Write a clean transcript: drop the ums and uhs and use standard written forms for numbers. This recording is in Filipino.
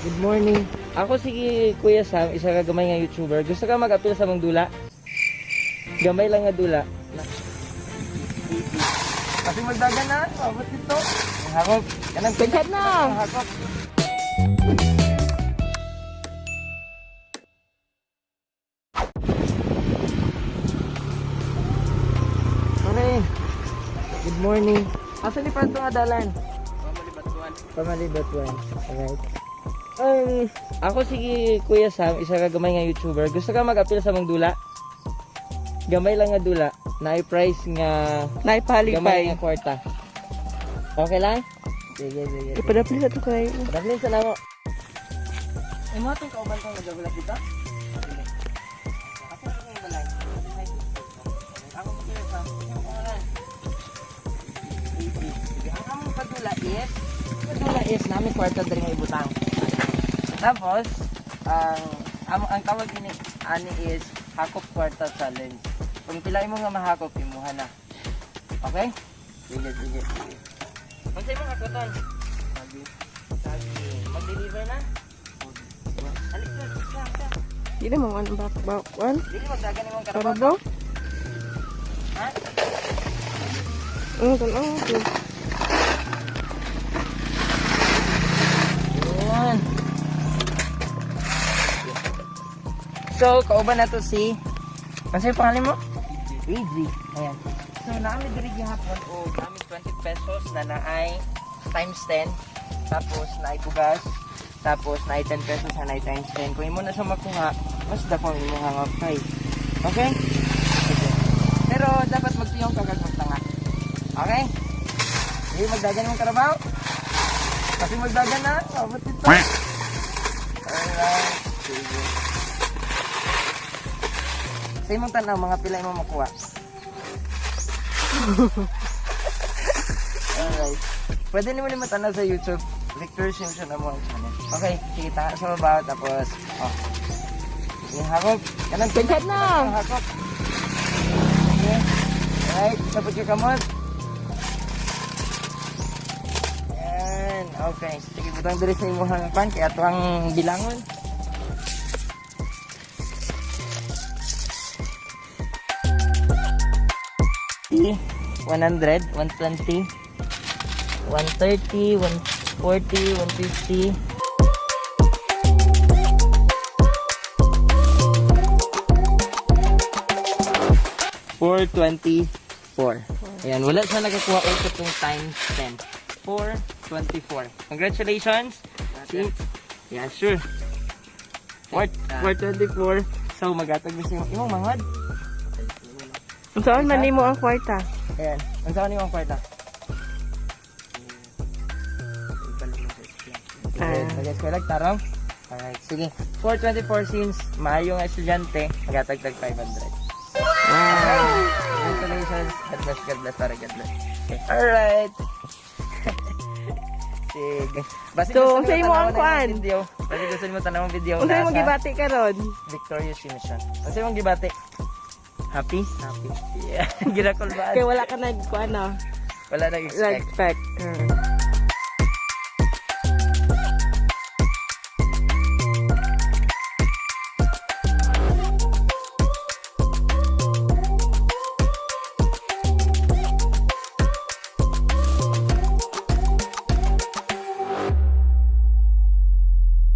Good morning. Ako si Kuya Sam, isa ka gamay nga YouTuber. Gusto ka mag-appeal sa mong dula? Gamay lang nga dula. Kasi magdagan na, mabot dito. Ang hakop. Kanang Daghan na. Ang hakop. Pare, good morning. Asa ni Panto nga dalan? Pamalibatuan. Alright. Ako si Kuya Sam, isa ka gamay nga YouTuber. Gusto ka mag-appeal sa mong dula? Gamay lang nga dula. Na-price nga gamay Naipalipay. nga kwarta. Okay lang? Sige. Ipadapli sa to kayo. Dablin sa namo. Ay mo itong kauban kong nagagulap dito? Ako na yung balay. Ako si Kuya Sam. Yung pangalan. Sige. Ang among padula is namin kwarta din nga ibutang. Tapos, ang tawag ini ani is hakop kwarta challenge. Kung pilay mo nga mahakop, imuha na. Okay? Sige. Kung sa'yo mo hakoton? Sabi. Mag-deliver na? Alik na, siya. Di na mga bakwan. Dili magdagan yung Para karabaw. daw. Ha? Ano. Yun. So, kauban na to si... Kasi yung pangalan mo? Easy. Ayan. So, namin diri gihapon o namin 20 pesos na naay times 10. Tapos, naay bugas. Tapos, naay 10 pesos na naay times 10. Kung imo na siya makuha, mas dakong imo hangap kay. Okay? Okay. Pero, dapat magtiyong kagagmagtanga. Okay? Hindi magdagan mong karabaw. Kasi magdagan na. Abot dito. Alright. Sige. Sa imong tanaw, mga pilay mo makuha. Alright. Pwede ni mo ni matanaw sa YouTube. Victor Simpson na mo ang channel. Okay, kita sa baba. Tapos, yung hakop. Kanang Daghan na. Yung hakop. Okay. Alright, sabot yung kamot. Yan. Okay. Sige, butang diri sa imong hangapan. Kaya ito ang bilangon. $100, $120, $130, $140, $150. $424. Ayan, wala siya nakakuha ulit itong times 10. $424. Congratulations. See? Yeah, sure. 424. So, magatag na siya. Imong mangad. Saan man mo ang kwarta? Ayan. Ang saan niyo ang kwarta? Mag-guess ko lang, tarong? Alright, sige. 424 since maayong estudyante, magatagtag 500. Wow. Congratulations. God bless. Sorry, God bless. Okay. Alright. Sige. Basta So, gusto sa'yo mo ang tanawin kuan. ng video. Basta gusto mo tanawang video. Kung sa'yo nasa magibati ka ron. Victorious Mission. Kasi mong gibati. Happy? Happy. Yeah. Ginakol ba? Kaya wala ka nag-kuan na. Wala nag-expect. Respect.